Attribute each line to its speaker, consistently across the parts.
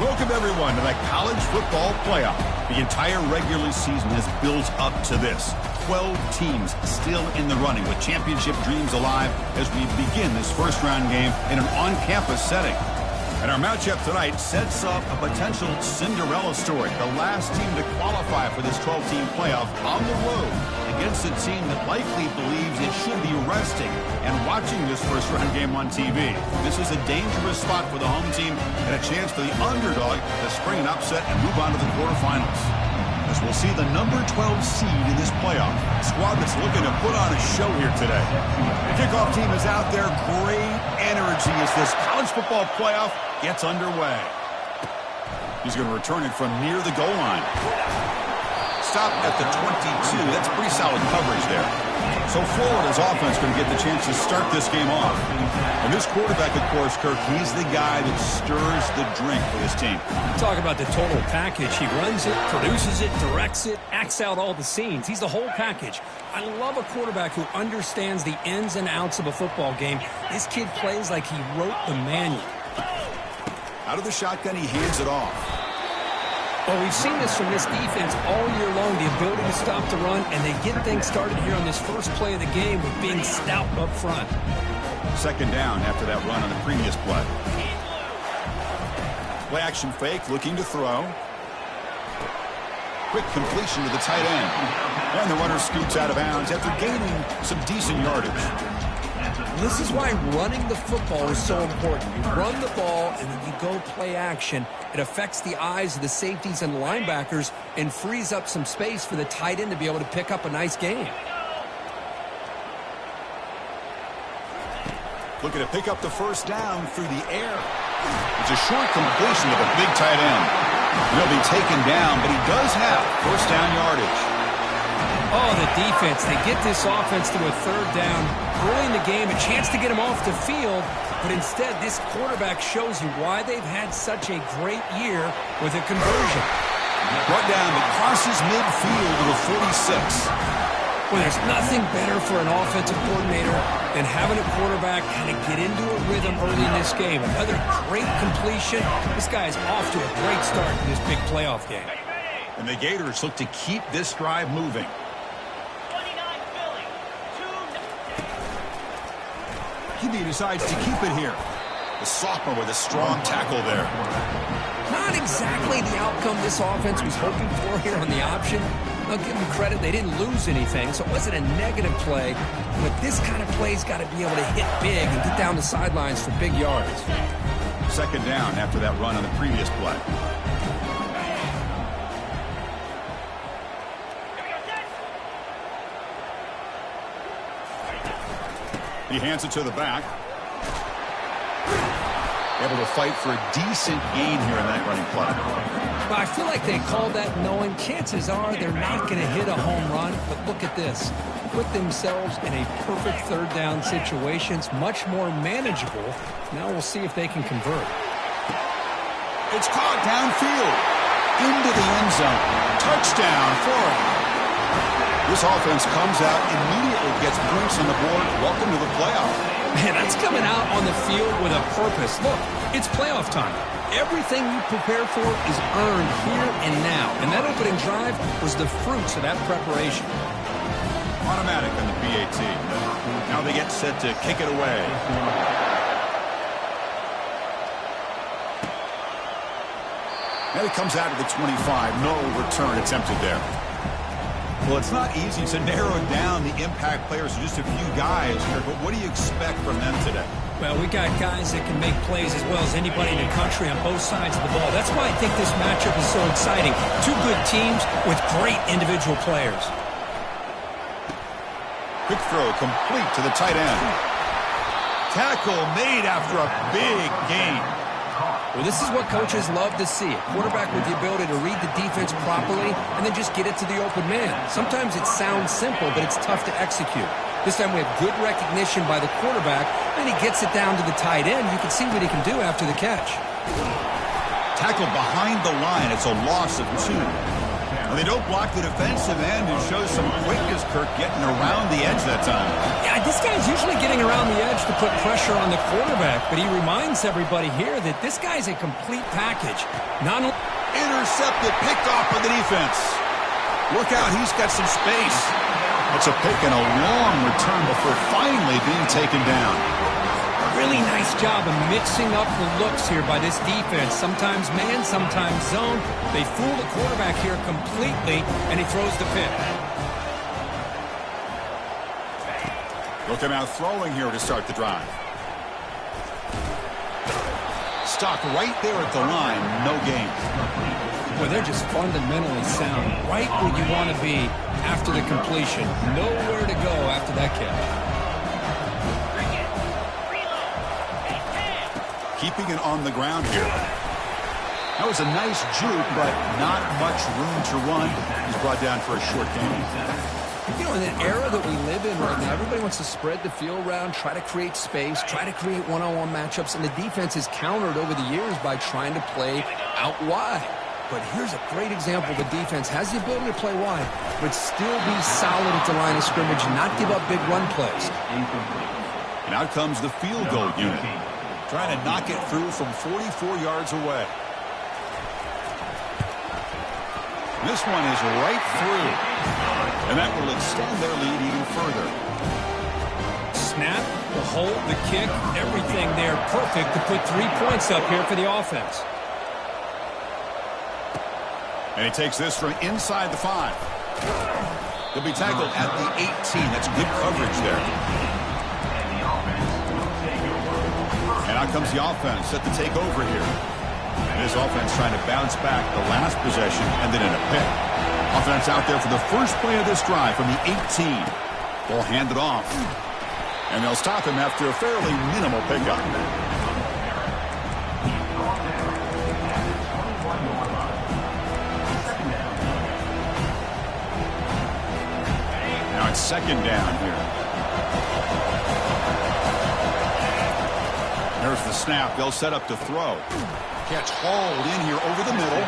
Speaker 1: Welcome, everyone, to the college football playoff. The entire regular season has built up to this. 12 teams still in the running with championship dreams alive as we begin this first-round game in an on-campus setting. And our matchup tonight sets up a potential Cinderella story. The last team to qualify for this 12-team playoff on the road against a team that likely believes it should be resting and watching this first-round game on TV. This is a dangerous spot for the home team and a chance for the underdog to spring an upset and move on to the quarterfinals. As we'll see the number 12 seed in this playoff, a squad that's looking to put on a show here today. The kickoff team is out there. Great energy as this college football playoff gets underway. He's going to return it from near the goal line. Stop at the 22. That's pretty solid coverage there. So Florida's offense going to get the chance to start this game off. And this quarterback, of course, Kirk, he's the guy that stirs the drink for this team.
Speaker 2: Talk about the total package. He runs it, produces it, directs it, acts out all the scenes. He's the whole package. I love a quarterback who understands the ins and outs of a football game. This kid plays like he wrote the manual.
Speaker 1: Out of the shotgun, he hands it off.
Speaker 2: Well, we've seen this from this defense all year long, the ability to stop the run, and they get things started here on this first play of the game with being stout up front.
Speaker 1: Second down after that run on the previous play. Play action fake, looking to throw. Quick completion to the tight end. And the runner scoots out of bounds after gaining some decent yardage.
Speaker 2: This is why running the football is so important. You run the ball, and then you go play action. It affects the eyes of the safeties and linebackers and frees up some space for the tight end to be able to pick up a nice game.
Speaker 1: Looking to pick up the first down through the air. It's a short completion of a big tight end. He'll be taken down, but he does have first down yardage.
Speaker 2: Oh, the defense. They get this offense to a third down early in the game, a chance to get him off the field, but instead this quarterback shows you why they've had such a great year with a conversion.
Speaker 1: Brought down that crosses midfield to the 46.
Speaker 2: Well, there's nothing better for an offensive coordinator than having a quarterback kind of get into a rhythm early in this game. Another great completion. This guy is off to a great start in this big playoff game.
Speaker 1: And the Gators look to keep this drive moving. He decides to keep it here. The sophomore with a strong tackle there.
Speaker 2: Not exactly the outcome this offense was hoping for here on the option. I'll give them credit. They didn't lose anything, so it wasn't a negative play. But this kind of play's got to be able to hit big and get down the sidelines for big yards.
Speaker 1: Second down after that run on the previous play. He hands it to the back. Able to fight for a decent gain here in that running play.
Speaker 2: Well, I feel like they called that knowing chances are they're not going to hit a home run. But look at this. Put themselves in a perfect third down situation. It's much more manageable. Now we'll see if they can convert.
Speaker 1: It's caught downfield. Into the end zone. Touchdown, Florida. This offense comes out, immediately gets points on the board. Welcome to the playoff.
Speaker 2: Man, that's coming out on the field with a purpose. Look, it's playoff time. Everything you prepare for is earned here and now. And that opening drive was the fruits of that preparation.
Speaker 1: Automatic on the PAT. Now they get set to kick it away. And it comes out to the 25. No return attempted there. Well, it's not easy to narrow down the impact players to just a few guys here, but what do you expect from them today?
Speaker 2: Well, we got guys that can make plays as well as anybody in the country on both sides of the ball. That's why I think this matchup is so exciting. Two good teams with great individual players.
Speaker 1: Quick throw complete to the tight end. Tackle made after a big gain.
Speaker 2: Well, this is what coaches love to see. A quarterback with the ability to read the defense properly and then just get it to the open man. Sometimes it sounds simple, but it's tough to execute. This time we have good recognition by the quarterback, and he gets it down to the tight end. You can see what he can do after the catch.
Speaker 1: Tackle behind the line. It's a loss of 2. Well, they don't block the defensive end and show some quickness, Kirk, getting around the edge that time.
Speaker 2: Yeah, this guy's usually getting around the edge to put pressure on the quarterback, but he reminds everybody here that this guy's a complete package.
Speaker 1: Intercepted, picked off by the defense. Look out, he's got some space. It's a pick and a long return before finally being taken down.
Speaker 2: Really nice job of mixing up the looks here by this defense. Sometimes man, sometimes zone. They fool the quarterback here completely, and he throws the pick.
Speaker 1: Looking out throwing here to start the drive. Stopped right there at the line, no gain.
Speaker 2: Well, they're just fundamentally sound, right where you want to be after the completion. Nowhere to go after that catch.
Speaker 1: Keeping it on the ground here. That was a nice juke, but not much room to run. He's brought down for a short gain.
Speaker 2: You know, in the era that we live in right now, everybody wants to spread the field around, try to create space, try to create one-on-one matchups, and the defense is countered over the years by trying to play out wide. But here's a great example. The defense has the ability to play wide, but still be solid at the line of scrimmage, not give up big run plays.
Speaker 1: And out comes the field goal unit, trying to knock it through from 44 yards away. This one is right through, and that will extend their lead even further.
Speaker 2: Snap, the hold, the kick, everything there perfect to put 3 points up here for the offense.
Speaker 1: And he takes this from inside the 5. He'll be tackled at the 18. That's good coverage there. And out comes the offense set to take over here. And his offense trying to bounce back the last possession and then in a pick. Offense out there for the first play of this drive from the 18. Ball handed off. And they'll stop him after a fairly minimal pickup. Now it's second down here. There's the snap. They'll set up to throw. Catch hauled in here over the middle.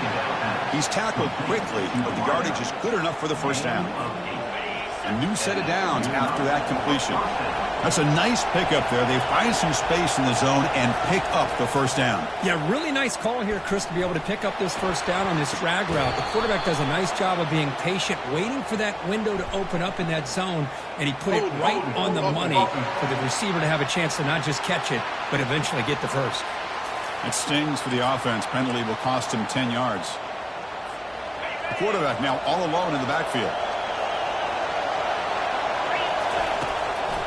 Speaker 1: He's tackled quickly, but the yardage is good enough for the first down. A new set of downs after that completion. That's a nice pickup there. They find some space in the zone and pick up the first down.
Speaker 2: Yeah, really nice call here, Chris, to be able to pick up this first down on this drag route. The quarterback does a nice job of being patient, waiting for that window to open up in that zone, and he put it right on the money for the receiver to have a chance to not just catch it, but eventually get the first.
Speaker 1: It stings for the offense. Penalty will cost him 10 yards. The quarterback now all alone in the backfield.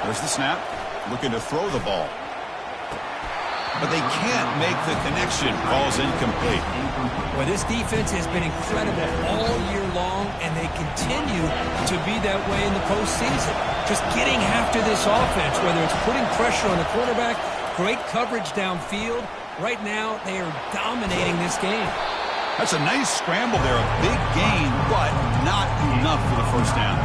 Speaker 1: There's the snap. Looking to throw the ball. But they can't make the connection. Ball's incomplete.
Speaker 2: Well, this defense has been incredible all year long, and they continue to be that way in the postseason. Just getting after this offense, whether it's putting pressure on the quarterback, great coverage downfield. Right now, they are dominating this game.
Speaker 1: That's a nice scramble there. A big gain, but not enough for the first down.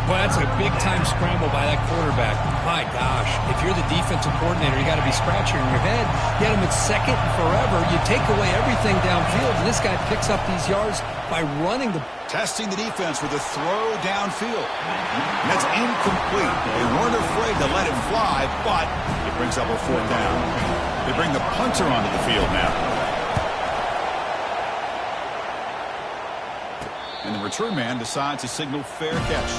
Speaker 2: Well, that's a big-time scramble by that quarterback. My gosh, if you're the defensive coordinator, you got to be scratching your head. You had him at second and forever. You take away everything downfield, and this guy picks up these yards by running the...
Speaker 1: Testing the defense with a throw downfield. And that's incomplete. They weren't afraid to let it fly, but it brings up a fourth down. They bring the punter onto the field now. And the return man decides to signal fair catch.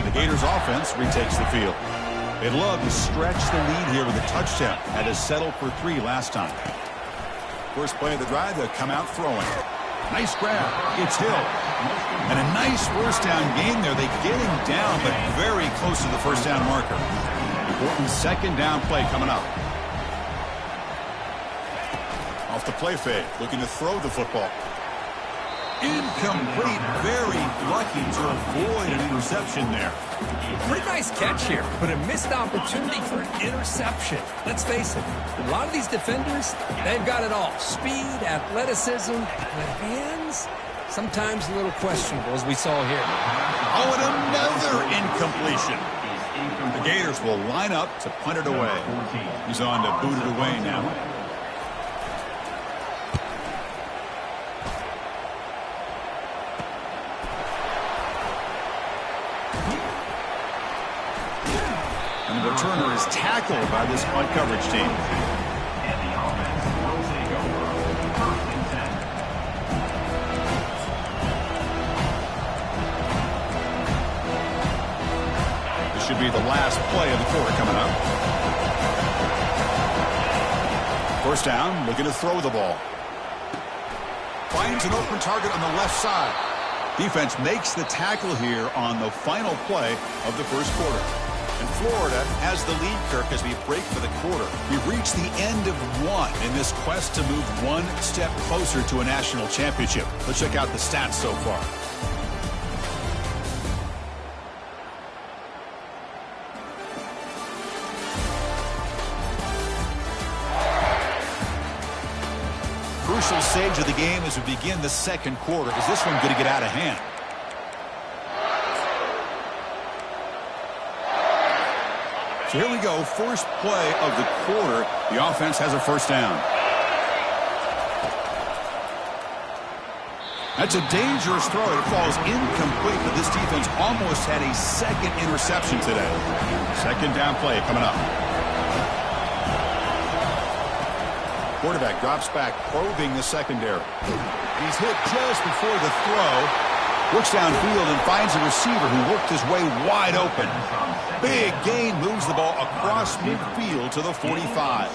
Speaker 1: The Gators offense retakes the field. They'd love to stretch the lead here with a touchdown. Had to settle for 3 last time. First play of the drive, they'll come out throwing. Nice grab. It's Hill. And a nice first down game there. They get him down, but very close to the first down marker. Important second down play coming up. Off the play fake, looking to throw the football. Incomplete, very lucky to avoid an interception there.
Speaker 2: Pretty nice catch here, but a missed opportunity for an interception. Let's face it, a lot of these defenders, they've got it all. Speed, athleticism, but hands, sometimes a little questionable, as we saw here.
Speaker 1: Oh, and another incompletion. The Gators will line up to punt it away. He's on to boot it away now. returner is tackled by this punt coverage team. This should be the last play of the quarter coming up. First down, looking to throw the ball. Finds an open target on the left side. Defense makes the tackle here on the final play of the first quarter. And Florida has the lead, Kirk, as we break for the quarter. We've reached the end of one in this quest to move one step closer to a national championship. Let's check out the stats so far. Crucial stage of the game as we begin the second quarter. Is this one going to get out of hand? So here we go. First play of the quarter. The offense has a first down. That's a dangerous throw. It falls incomplete, but this defense almost had a second interception today. Second down play coming up. Quarterback drops back, probing the secondary. He's hit just before the throw. Looks downfield and finds a receiver who worked his way wide open. Big gain, moves the ball across midfield to the 45.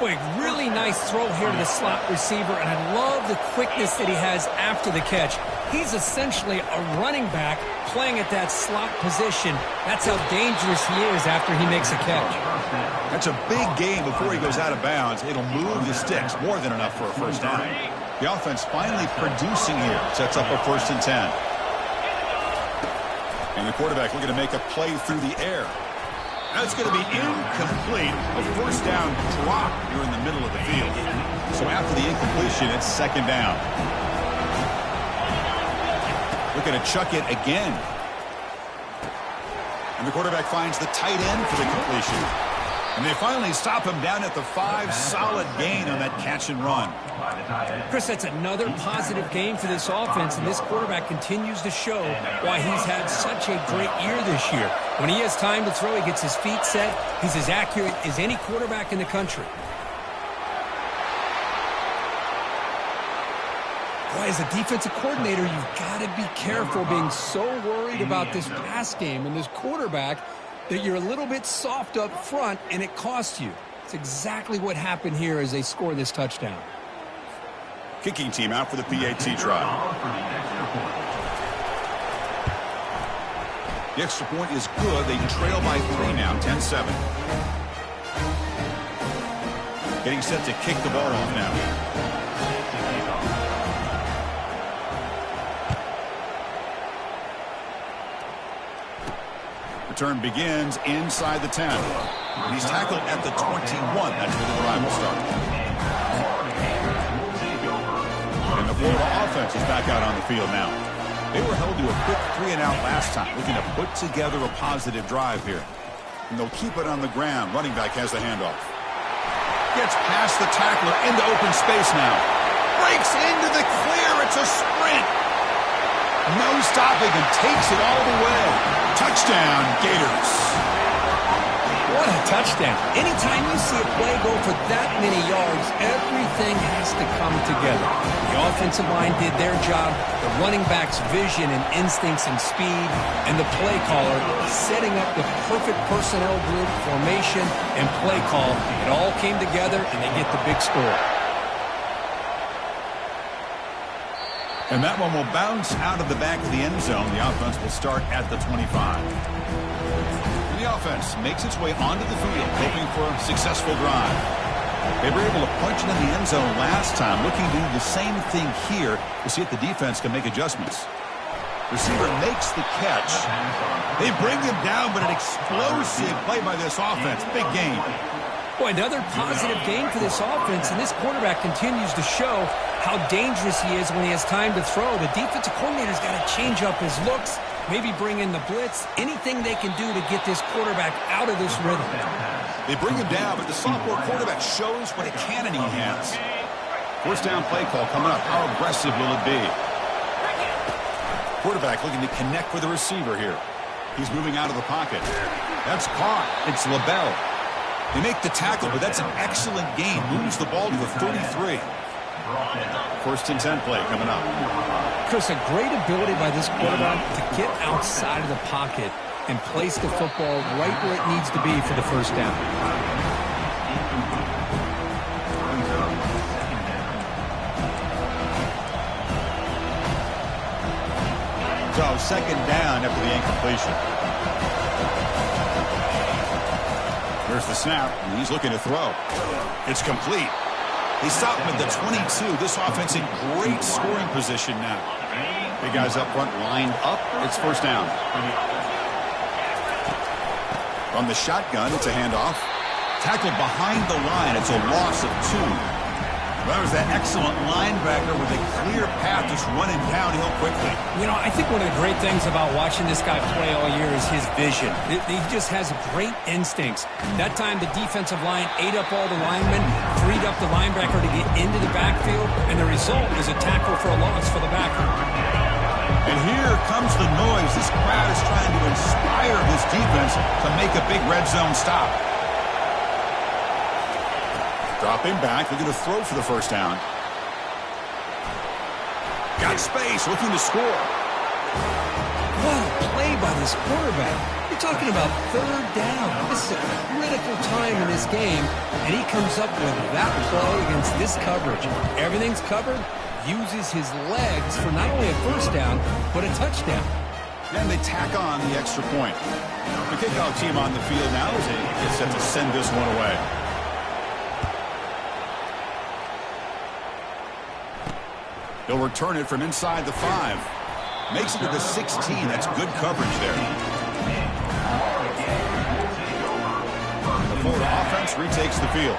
Speaker 2: Boy, really nice throw here to the slot receiver, and I love the quickness that he has after the catch. He's essentially a running back playing at that slot position. That's how dangerous he is after he makes a catch.
Speaker 1: That's a big gain before he goes out of bounds. It'll move the sticks, more than enough for a first down. The offense finally producing here. Sets up a 1st and 10. And the quarterback looking to make a play through the air. That's going to be incomplete. A first down drop here in the middle of the field. So after the incompletion, it's second down. Looking to chuck it again. And the quarterback finds the tight end for the completion. And they finally stop him down at the 5. Solid gain on that catch and run.
Speaker 2: Chris, that's another positive game for this offense, and this quarterback continues to show why he's had such a great year this year. When he has time to throw, he gets his feet set. He's as accurate as any quarterback in the country. Boy, as a defensive coordinator, you've got to be careful being so worried about this pass game and this quarterback that you're a little bit soft up front, and it costs you. It's exactly what happened here as they score this touchdown.
Speaker 1: Kicking team out for the PAT try. The extra point is good. They trail by 3 now, 10-7. Getting set to kick the ball off now. Return begins inside the 10. He's tackled at the 21. That's where the drive will start. And the Florida offense is back out on the field now. They were held to a quick 3-and-out last time, looking to put together a positive drive here. And they'll keep it on the ground. Running back has the handoff. Gets past the tackler into open space now. Breaks into the clear. It's a sprint. No stopping and takes it all the way. Touchdown, Gators.
Speaker 2: What a touchdown. Anytime you see a play go for that many yards, everything has to come together. The offensive line did their job, the running back's vision and instincts and speed, and the play caller setting up the perfect personnel group, formation, and play call. It all came together, and they get the big score.
Speaker 1: And that one will bounce out of the back of the end zone. The offense will start at the 25. And the offense makes its way onto the field, hoping for a successful drive. They were able to punch it in the end zone last time, looking to do the same thing here to see if the defense can make adjustments. Receiver makes the catch. They bring him down, but an explosive play by this offense. Big game.
Speaker 2: Boy, another positive game for this offense, and this quarterback continues to show how dangerous he is when he has time to throw. The defensive coordinator's got to change up his looks, maybe bring in the blitz, anything they can do to get this quarterback out of this rhythm.
Speaker 1: They bring him down, but the sophomore quarterback shows what a cannon he has. First down play call coming up. How aggressive will it be? Quarterback looking to connect with the receiver here. He's moving out of the pocket. That's caught. It's LaBelle. They make the tackle, but that's an excellent gain. Moves the ball to the 33. First and 10 play coming up.
Speaker 2: Chris, a great ability by this quarterback to get outside of the pocket and place the football right where it needs to be for the first down.
Speaker 1: So second down after the incompletion. Here's the snap, and he's looking to throw. It's complete. He stopped him at the 22. This offense in great scoring position now. Big guys up front lined up. It's first down. From the shotgun, it's a handoff. Tackled behind the line. It's a loss of 2. That was that excellent linebacker with a clear path just running downhill quickly.
Speaker 2: You know, I think one of the great things about watching this guy play all year is his vision. He just has great instincts. That time the defensive line ate up all the linemen, freed up the linebacker to get into the backfield, and the result is a tackle for a loss for the backer.
Speaker 1: And here comes the noise. This crowd is trying to inspire this defense to make a big red zone stop. Dropping back, looking to throw for the first down. Got space, looking to score.
Speaker 2: What a play by this quarterback. You're talking about third down. This is a critical time in this game, and he comes up with that play against this coverage. Everything's covered, uses his legs for not only a first down, but a touchdown.
Speaker 1: And they tack on the extra point. The kickoff team on the field now as they get set to send this one away. He'll return it from inside the 5. Makes it to the 16. That's good coverage there. The Florida offense retakes the field.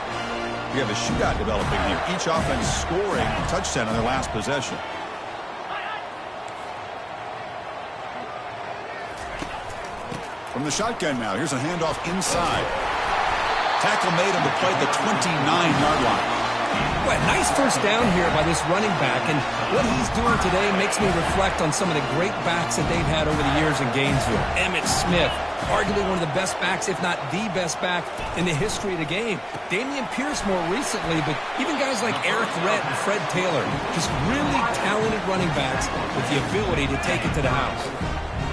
Speaker 1: We have a shootout developing here. Each offense scoring a touchdown on their last possession. From the shotgun now. Here's a handoff inside. Tackle made on the play at the 29-yard line.
Speaker 2: What a nice first down here by this running back, and what he's doing today makes me reflect on some of the great backs that they've had over the years in Gainesville. Emmitt Smith, arguably one of the best backs, if not the best back in the history of the game. Damian Pierce more recently, but even guys like Eric Rett and Fred Taylor, just really talented running backs with the ability to take it to the house.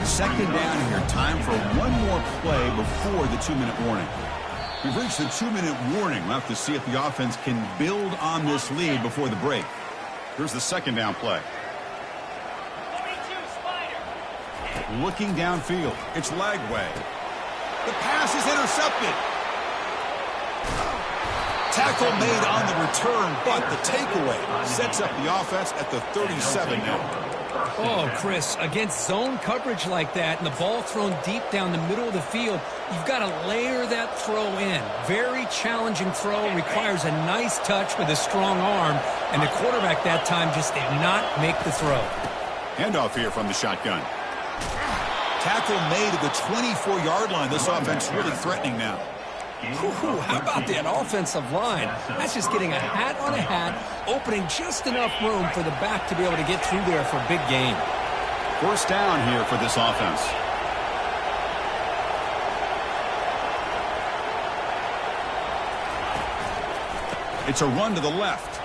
Speaker 1: Second down here, time for one more play before the 2-minute warning. We've reached the 2-minute warning. We'll have to see if the offense can build on this lead before the break. Here's the second down play. Looking downfield. It's Lagway. The pass is intercepted. Tackle made on the return, but the takeaway sets up the offense at the 37 now.
Speaker 2: Oh, Chris, against zone coverage like that and the ball thrown deep down the middle of the field, you've got to layer that throw in. Very challenging throw, requires a nice touch with a strong arm, and the quarterback that time just did not make the throw.
Speaker 1: Handoff here from the shotgun. Tackle made at the 24-yard line. This offense really threatening now.
Speaker 2: Ooh, how about that offensive line? That's just getting a hat on a hat, opening just enough room for the back to be able to get through there for a big gain.
Speaker 1: First down here for this offense. It's a run to the left.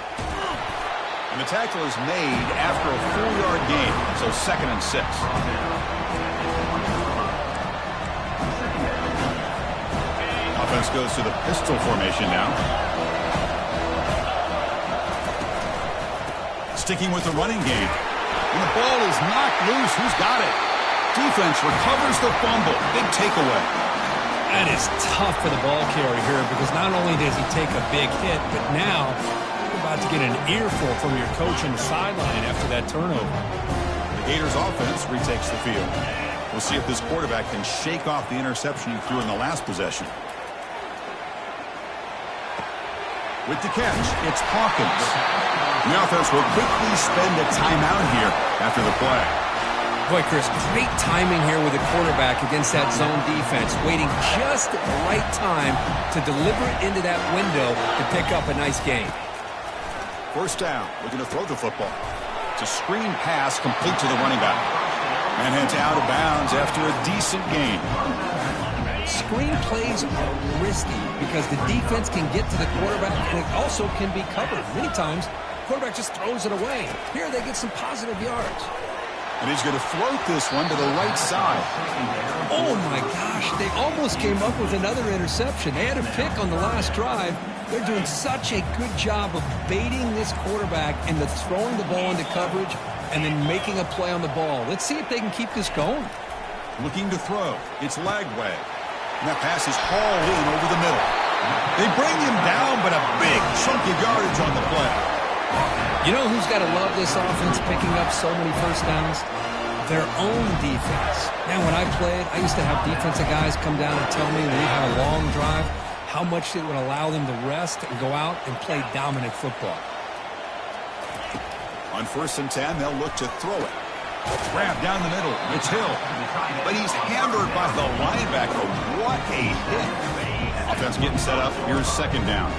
Speaker 1: And the tackle is made after a 4-yard gain, so 2nd and 6. Offense goes to the pistol formation now. Sticking with the running game. And the ball is knocked loose. Who's got it? Defense recovers the fumble. Big takeaway.
Speaker 2: That is tough for the ball carrier here because not only does he take a big hit, but now you're about to get an earful from your coach on the sideline after that turnover.
Speaker 1: The Gators offense retakes the field. We'll see if this quarterback can shake off the interception he threw in the last possession. With the catch, it's Hawkins. The offense will quickly spend a timeout here after the play.
Speaker 2: Boy, Chris, great timing here with the quarterback against that zone defense, waiting just at the right time to deliver it into that window to pick up a nice gain.
Speaker 1: First down, looking to throw the football. It's a screen pass complete to the running back. And it's out of bounds after a decent gain.
Speaker 2: Screen plays are risky because the defense can get to the quarterback and it also can be covered. Many times, the quarterback just throws it away. Here they get some positive yards.
Speaker 1: And he's going to float this one to the right side.
Speaker 2: Oh, my gosh. They almost came up with another interception. They had a pick on the last drive. They're doing such a good job of baiting this quarterback into throwing the ball into coverage and then making a play on the ball. Let's see if they can keep this going.
Speaker 1: Looking to throw. It's Lagway. And that pass is hauled in over the middle. They bring him down, but a big chunk of yardage on the play.
Speaker 2: You know who's got to love this offense picking up so many first downs? Their own defense. Man, when I played, I used to have defensive guys come down and tell me when we had a long drive how much it would allow them to rest and go out and play dominant football.
Speaker 1: On 1st and 10, they'll look to throw it. Grab down the middle. It's Hill. But he's hammered by the linebacker. What a hit. Offense getting set up. Here's 2nd down.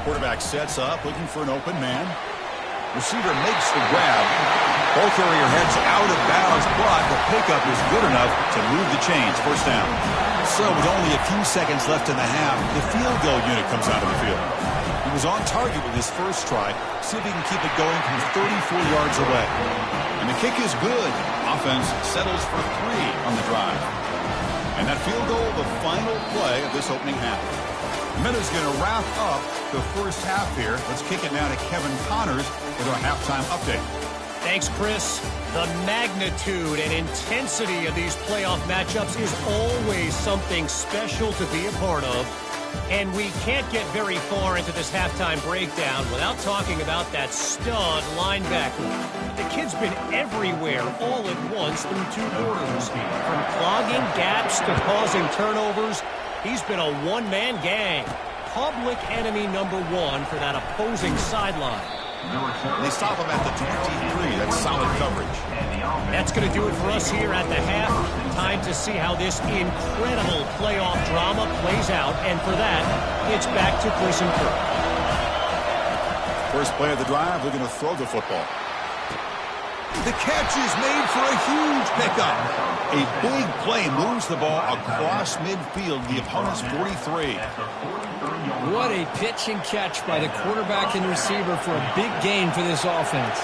Speaker 1: Quarterback sets up, looking for an open man. Receiver makes the grab. Ball carrier heads out of bounds, but the pickup is good enough to move the chains. 1st down. So with only a few seconds left in the half, the field goal unit comes out of the field. He was on target with his first try. See if he can keep it going from 34 yards away. And the kick is good. Offense settles for 3 on the drive. And that field goal, the final play of this opening half. Minna's going to wrap up the first half here. Let's kick it now to Kevin Connors with our halftime update.
Speaker 3: Thanks, Chris. The magnitude and intensity of these playoff matchups is always something special to be a part of. And we can't get very far into this halftime breakdown without talking about that stud linebacker. The kid's been everywhere all at once through 2 quarters. From clogging gaps to causing turnovers, he's been a one-man gang. Public enemy number 1 for that opposing sideline.
Speaker 1: They stop him at the 23. That's solid coverage.
Speaker 3: That's going to do it for us here at the half. Time to see how this incredible playoff drama plays out. And for that, it's back to Chris and Kirk.
Speaker 1: First play of the drive, they're going to throw the football. The catch is made for a huge pickup. A big play moves the ball across midfield, the opponent's 43.
Speaker 2: What a pitch and catch by the quarterback and receiver for a big gain for this offense.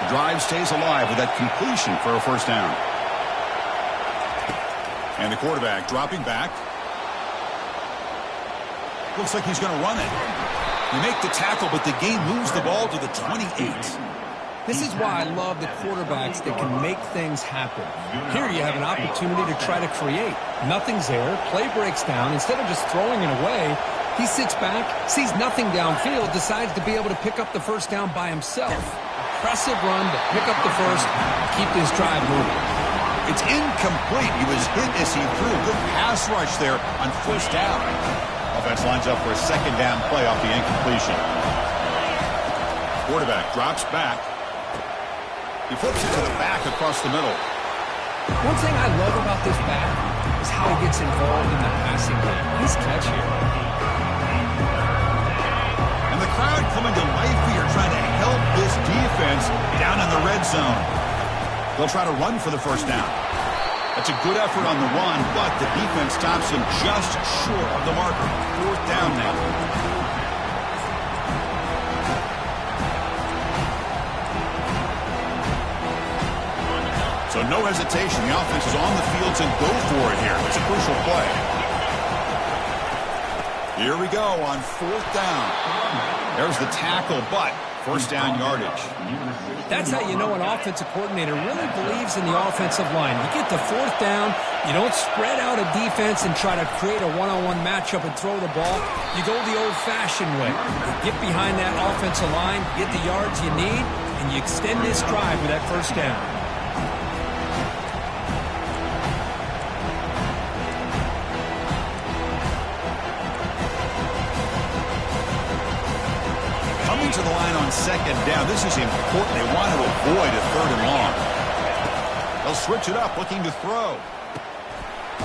Speaker 1: The drive stays alive with that completion for a 1st down. And the quarterback dropping back. Looks like he's going to run it. They make the tackle, but the game moves the ball to the 28.
Speaker 2: This is why I love the quarterbacks that can make things happen. Here you have an opportunity to try to create. Nothing's there. Play breaks down. Instead of just throwing it away, he sits back, sees nothing downfield, decides to be able to pick up the 1st down by himself. Impressive run to pick up the first, keep this drive moving.
Speaker 1: It's incomplete. He was hit as he threw. Good pass rush there on 1st down. Offense lines up for a 2nd down play off the incompletion. Quarterback drops back. He flips it to the back across the middle.
Speaker 2: One thing I love about this back is how he gets involved in the passing game. Nice catch here.
Speaker 1: And the crowd coming to life here, trying to help this defense down in the red zone. They'll try to run for the 1st down. That's a good effort on the run, but the defense stops him just short of the marker. 4th down now. So no hesitation. The offense is on the field to go for it here. It's a crucial play. Here we go on 4th down. There's the tackle, but 1st down yardage.
Speaker 2: That's how you know an offensive coordinator really believes in the offensive line. You get to 4th down, you don't spread out a defense and try to create a one-on-one matchup and throw the ball. You go the old-fashioned way. You get behind that offensive line, get the yards you need, and you extend this drive with that 1st down.
Speaker 1: To the line on 2nd down. This is important. They want to avoid a 3rd and long. They'll switch it up, looking to throw.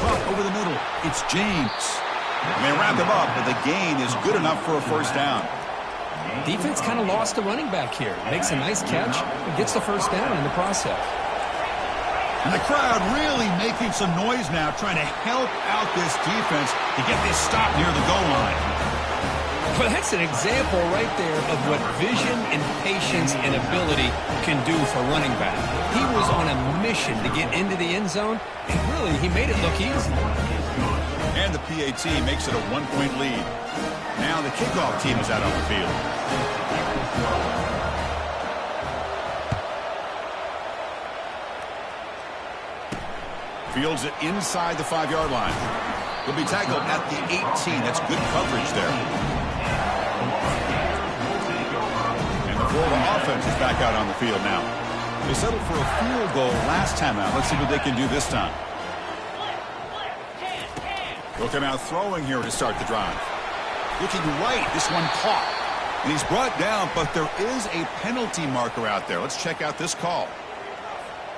Speaker 1: Up over the middle. It's James. And they wrap him up, but the gain is good enough for a 1st down.
Speaker 2: Defense kind of lost the running back here. Makes a nice catch and gets the first down in the process.
Speaker 1: And the crowd really making some noise now, trying to help out this defense to get this stop near the goal line.
Speaker 2: Well, that's an example right there of what vision and patience and ability can do for running back. He was on a mission to get into the end zone, and really, he made it look easy.
Speaker 1: And the PAT makes it a 1-point lead. Now the kickoff team is out on the field. Fields it inside the 5-yard line. He'll be tackled at the 18. That's good coverage there. And the Florida offense is back out on the field now. They settled for a field goal last time out. Let's see what they can do this time. They'll come out throwing here to start the drive. Looking right, this one caught. And he's brought down, but there is a penalty marker out there. Let's check out this call.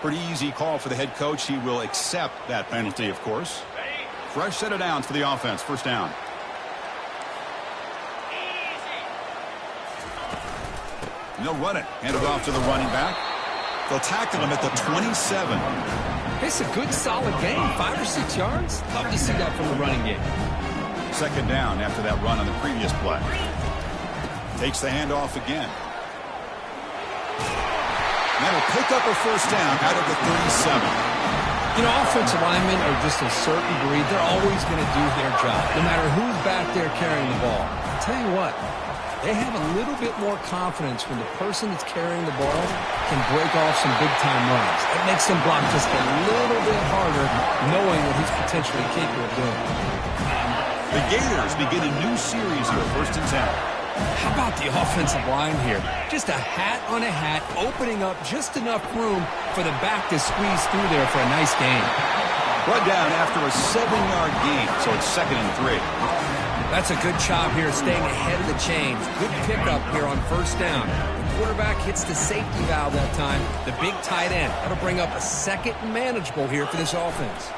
Speaker 1: Pretty easy call for the head coach. He will accept that penalty, of course. Fresh set of downs for the offense. First down. And they'll run it. Hand it off to the running back. They'll tackle him at the 27.
Speaker 2: It's a good, solid game. 5 or 6 yards. Love to see that from the running game.
Speaker 1: Second down after that run on the previous play. Takes the handoff again. That'll pick up a first down out of the 37.
Speaker 2: You know, offensive linemen are just a certain breed. They're always going to do their job, no matter who's back there carrying the ball. I'll tell you what, they have a little bit more confidence when the person that's carrying the ball can break off some big-time runs. It makes them block just a little bit harder, knowing what he's potentially capable of doing.
Speaker 1: The Gators begin a new series here, 1st and 10.
Speaker 2: How about the offensive line here? Just a hat on a hat, opening up just enough room for the back to squeeze through there for a nice gain.
Speaker 1: Brought down after a 7-yard gain, so it's 2nd and 3.
Speaker 2: That's a good job here, staying ahead of the chains. Good pickup here on first down. The quarterback hits the safety valve that time. The big tight end. That'll bring up a second and manageable here for this offense.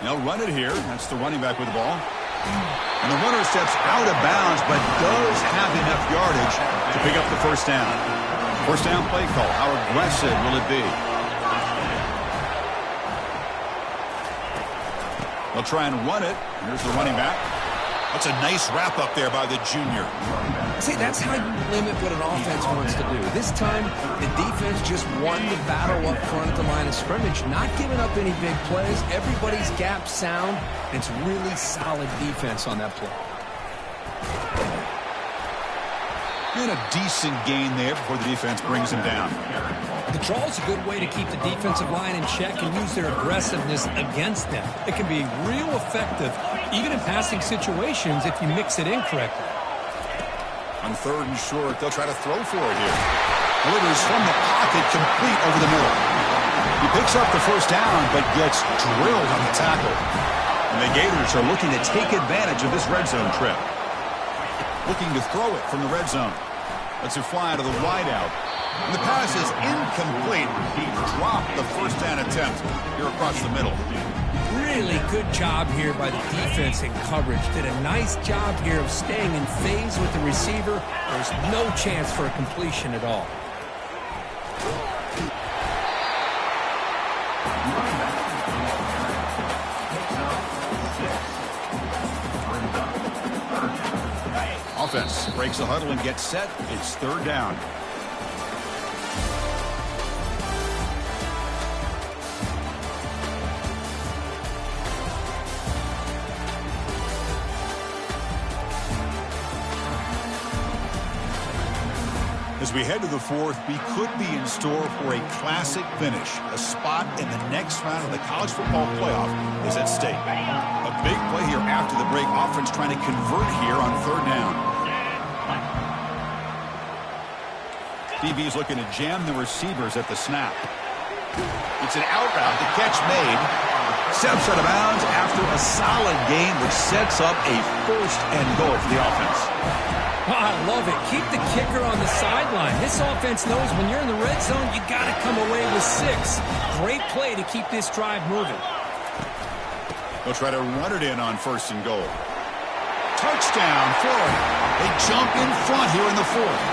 Speaker 1: They'll run it here. That's the running back with the ball. And the runner steps out of bounds, but does have enough yardage to pick up the first down. First down play call. How aggressive will it be? They'll try and run it. Here's the running back. That's a nice wrap up there by the junior.
Speaker 2: See, that's how you limit what an offense wants to do. This time, the defense just won the battle up front at the line of scrimmage, not giving up any big plays. Everybody's gap sound. It's really solid defense on that play.
Speaker 1: And a decent gain there before the defense brings him down.
Speaker 2: The draw is a good way to keep the defensive line in check and use their aggressiveness against them. It can be real effective, even in passing situations, if you mix it in correctly.
Speaker 1: On 3rd and short, they'll try to throw for it here. Delivers from the pocket, complete over the middle. He picks up the first down, but gets drilled on the tackle. And the Gators are looking to take advantage of this red zone trip. Looking to throw it from the red zone. Lets it fly out of the wideout. And the pass is incomplete. He dropped the first down attempt here across the middle.
Speaker 2: Really good job here by the defense in coverage. Did a nice job here of staying in phase with the receiver. There's no chance for a completion at all.
Speaker 1: Offense breaks the huddle and gets set. It's 3rd down. As we head to the 4th, we could be in store for a classic finish. A spot in the next round of the college football playoff is at stake. A big play here after the break. Offense trying to convert here on 3rd down. DB's looking to jam the receivers at the snap. It's an out route. The catch made. Steps out of bounds after a solid gain, which sets up a 1st and goal for the offense.
Speaker 2: Oh, I love it. Keep the kicker on the sideline. This offense knows when you're in the red zone, you got to come away with 6. Great play to keep this drive moving.
Speaker 1: They'll try to run it in on 1st and goal. Touchdown, Florida. They jump in front here in the fourth.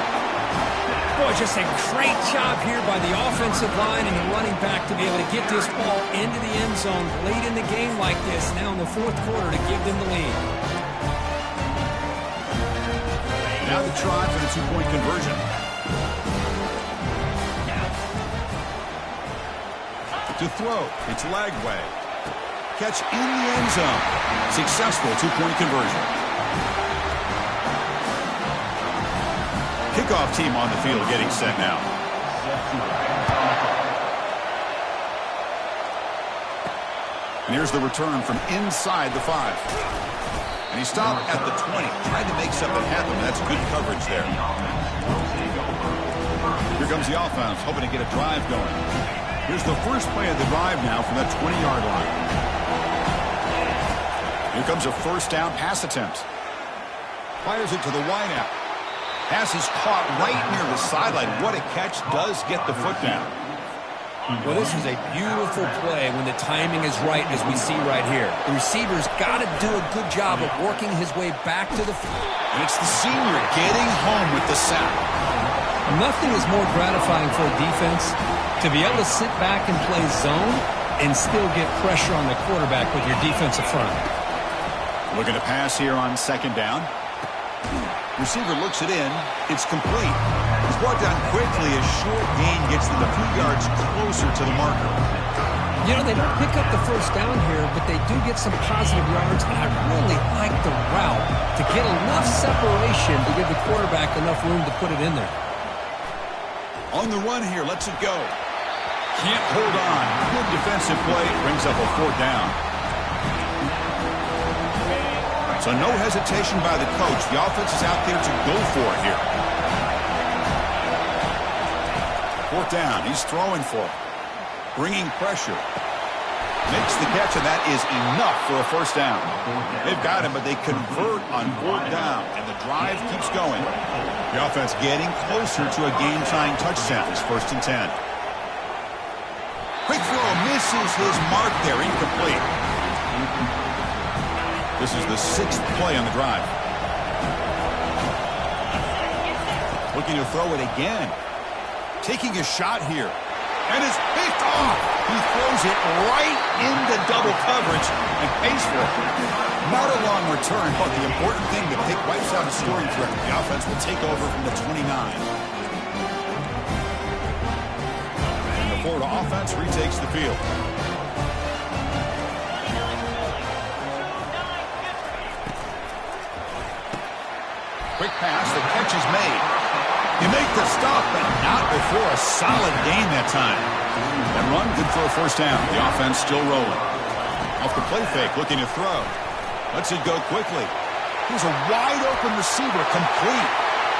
Speaker 2: Boy, just a great job here by the offensive line and the running back to be able to get this ball into the end zone late in the game like this, now in the fourth quarter, to give them the lead.
Speaker 1: Now the try for the two-point conversion. To throw, it's Lagway. Catch in the end zone. Successful two-point conversion. Kickoff team on the field getting set now. And here's the return from inside the 5. And he stopped at the 20. Tried to make something happen. That's good coverage there. Here comes the offense, hoping to get a drive going. Here's the first play of the drive now from that 20-yard line. Here comes a first down pass attempt. Fires it to the wideout. Pass is caught right near the sideline. What a catch. Does get the foot down.
Speaker 2: Well, this is a beautiful play when the timing is right, as we see right here. The receiver's got to do a good job of working his way back to the field.
Speaker 1: And it's the senior getting home with the sack.
Speaker 2: Nothing is more gratifying for a defense to be able to sit back and play zone and still get pressure on the quarterback with your defensive front.
Speaker 1: Looking to pass here on second down. Receiver looks it in. It's complete. He's brought down quickly as short gain gets them a few yards closer to the marker.
Speaker 2: You know, they don't pick up the first down here, but they do get some positive yards, and I really like the route to get enough separation to give the quarterback enough room to put it in there.
Speaker 1: On the run here, lets it go. Can't hold on. Good defensive play. Brings up a fourth down. So no hesitation by the coach. The offense is out there to go for it here. Fourth down. He's throwing for it. Bringing pressure. Makes the catch, and that is enough for a first down. They've got him, but they convert on fourth down, and the drive keeps going. The offense getting closer to a game-tying touchdown. It's 1st and 10. Quick throw misses his mark there. Incomplete. This is the 6th play on the drive. Looking to throw it again. Taking a shot here. And it's picked off. He throws it right into double coverage and pays for it. Not a long return, but the important thing, the pick wipes out a scoring threat. The offense will take over from the 29. And the Florida offense retakes the field. Quick pass, the catch is made. You make the stop, but not before a solid gain that time. That run, good for a first down. The offense still rolling. Off the play fake, looking to throw. Lets it go quickly. Here's a wide-open receiver, complete.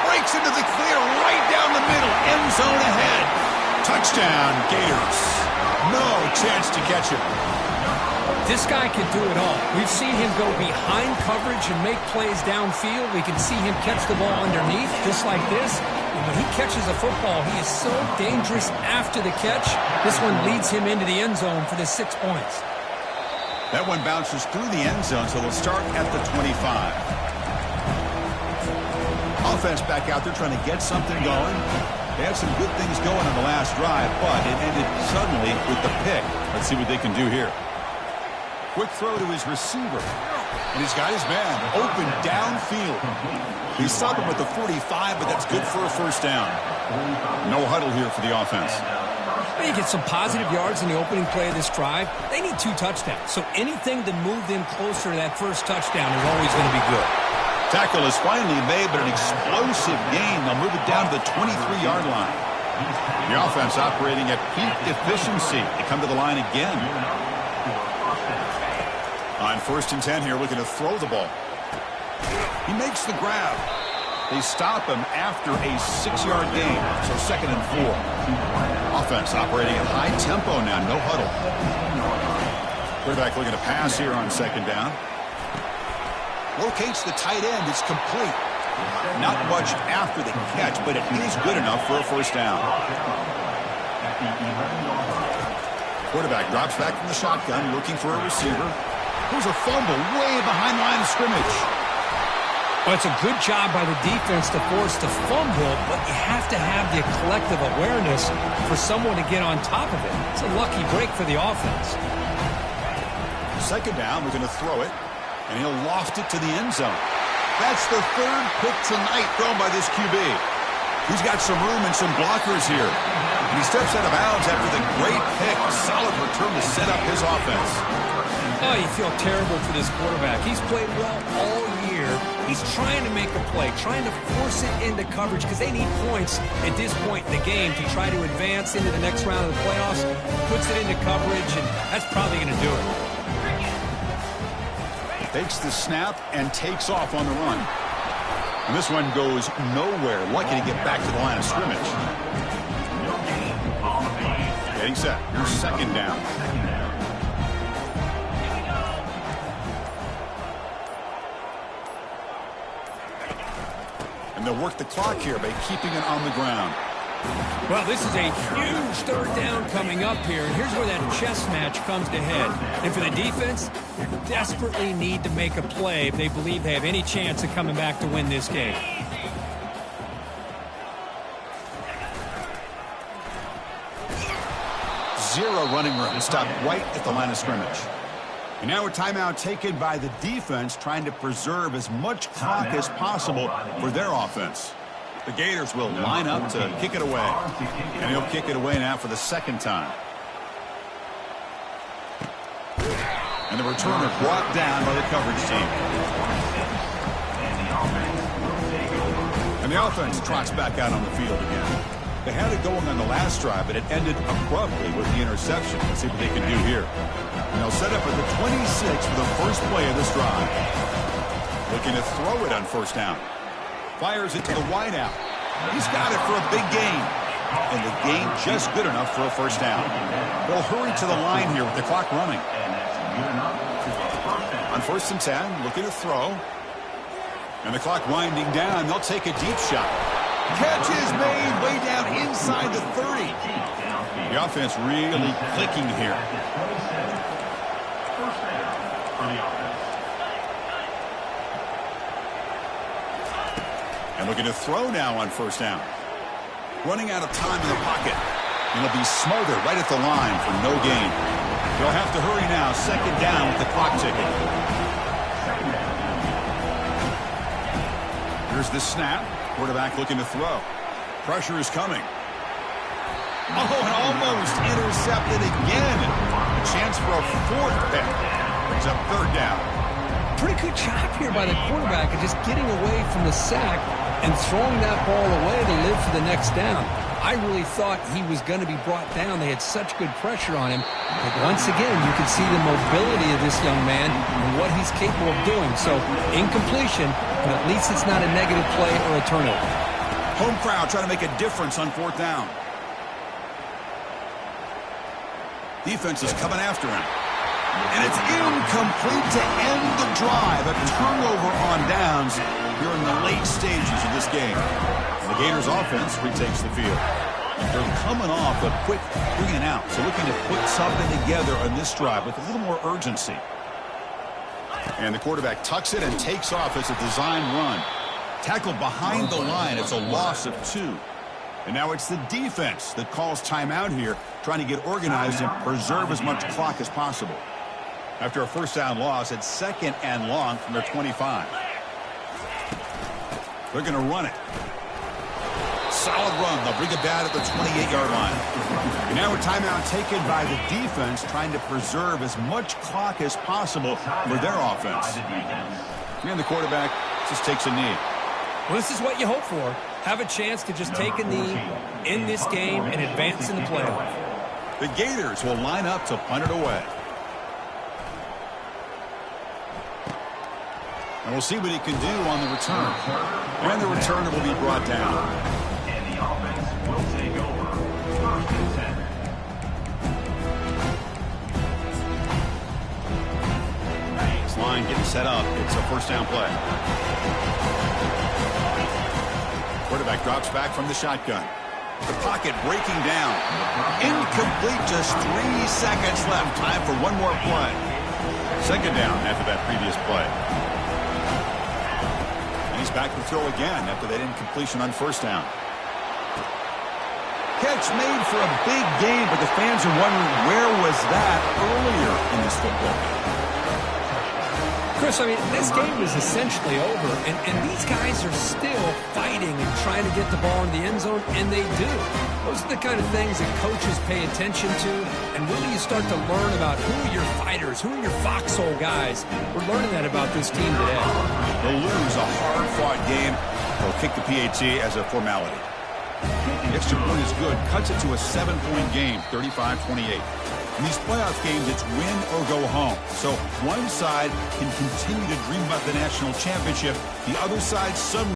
Speaker 1: Breaks into the clear, right down the middle. End zone ahead. Touchdown, Gators. No chance to catch him.
Speaker 2: This guy can do it all. We've seen him go behind coverage and make plays downfield. We can see him catch the ball underneath, just like this. And when he catches a football, he is so dangerous after the catch. This one leads him into the end zone for the 6 points.
Speaker 1: That one bounces through the end zone, so they'll start at the 25. Offense back out there trying to get something going. They had some good things going on the last drive, but it ended suddenly with the pick. Let's see what they can do here. Quick throw to his receiver. And he's got his man open downfield. He stopped him at the 45, but that's good for a first down. No huddle here for the offense.
Speaker 2: They get some positive yards in the opening play of this drive. They need 2 touchdowns, so anything to move them closer to that first touchdown is always going to be good.
Speaker 1: Tackle is finally made, but an explosive gain. They'll move it down to the 23-yard line. The offense operating at peak efficiency. They come to the line again. On 1st and 10 here, looking to throw the ball. He makes the grab. They stop him after a 6-yard gain, so 2nd and 4. Offense operating at high tempo now, no huddle. Quarterback looking to pass here on 2nd down. Locates the tight end. It's complete. Not much after the catch, but it is good enough for a first down. Quarterback drops back from the shotgun, looking for a receiver. There's a fumble way behind the line of scrimmage.
Speaker 2: Well, it's a good job by the defense to force the fumble, but you have to have the collective awareness for someone to get on top of it. It's a lucky break for the offense.
Speaker 1: Second down, we're going to throw it, and he'll loft it to the end zone. That's the third pick tonight thrown by this QB. He's got some room and some blockers here. And he steps out of bounds after the great pick. Solid return to set up his offense.
Speaker 2: Oh, you feel terrible for this quarterback. He's played well all year. He's trying to make a play, trying to force it into coverage because they need points at this point in the game to try to advance into the next round of the playoffs. Puts it into coverage, and that's probably going to do it.
Speaker 1: Takes the snap and takes off on the run. And this one goes nowhere. Lucky to get back to the line of scrimmage. Getting set. Here's second down. And they'll work the clock here by keeping it on the ground.
Speaker 2: Well, this is a huge third down coming up here, and here's where that chess match comes to head. And for the defense, they desperately need to make a play if they believe they have any chance of coming back to win this game.
Speaker 1: Zero running room. Stopped right at the line of scrimmage. And now a timeout taken by the defense, trying to preserve as much clock as possible for their offense. The Gators will line up to kick it away. And he'll kick it away now for the second time. And the returner brought down by the coverage team. And the offense trots back out on the field again. They had it going on the last drive, but it ended abruptly with the interception. Let's see what they can do here. And they'll set up at the 26 for the first play of this drive. Looking to throw it on first down. Fires it to the wideout. He's got it for a big gain. And the gain just good enough for a first down. They'll hurry to the line here with the clock running. On 1st and 10, looking to throw. And the clock winding down. They'll take a deep shot. Catch is made way down inside the 30. The offense really clicking here. And looking to throw now on first down. Running out of time in the pocket. And he'll be smothered right at the line for no gain. They'll have to hurry now. Second down with the clock ticking. Here's the snap. Quarterback looking to throw. Pressure is coming. Oh, and almost intercepted again. A chance for a fourth pick. Brings up third down.
Speaker 2: Pretty good job here by the quarterback of just getting away from the sack and throwing that ball away to live for the next down. I really thought he was going to be brought down. They had such good pressure on him. But once again, you can see the mobility of this young man and what he's capable of doing. So, incompletion, but at least it's not a negative play or a turnover.
Speaker 1: Home crowd trying to make a difference on fourth down. Defense is coming after him. And it's incomplete to end the drive. A turnover on downs here in the late stages of this game. And the Gators offense retakes the field. They're coming off a quick 3 and out. So looking to put something together on this drive with a little more urgency. And the quarterback tucks it and takes off as a design run. Tackled behind the line. It's a loss of 2. And now it's the defense that calls timeout here, trying to get organized and preserve as much clock as possible. After a first down loss, it's 2nd and long from their 25. They're going to run it. Solid run. They'll bring it down at the 28-yard line. And now a timeout taken by the defense, trying to preserve as much clock as possible for their offense. And the quarterback just takes a knee.
Speaker 2: Well, this is what you hope for. Have a chance to just take a knee in this game and advance in the playoff.
Speaker 1: The Gators will line up to punt it away. And we'll see what he can do on the return. And the returner will be brought down.
Speaker 4: And the offense will take over 1st and 10.
Speaker 1: This line getting set up. It's a first down play. Quarterback drops back from the shotgun. The pocket breaking down. Incomplete, just 3 seconds left. Time for one more play. Second down after that previous play. And Back to throw again after that incompletion on first down. Catch made for a big game, but the fans are wondering where was that earlier in this football game.
Speaker 2: Chris, I mean, this game is essentially over, and these guys are still fighting and trying to get the ball in the end zone, and they do. Those are the kind of things that coaches pay attention to, and really you start to learn about who are your fighters, who are your foxhole guys. We're learning that about this team today.
Speaker 1: They'll lose a hard-fought game. They'll kick the PAT as a formality. The extra point is good. Cuts it to a 7-point game, 35-28. In these playoff games, it's win or go home. So one side can continue to dream about the national championship. The other side suddenly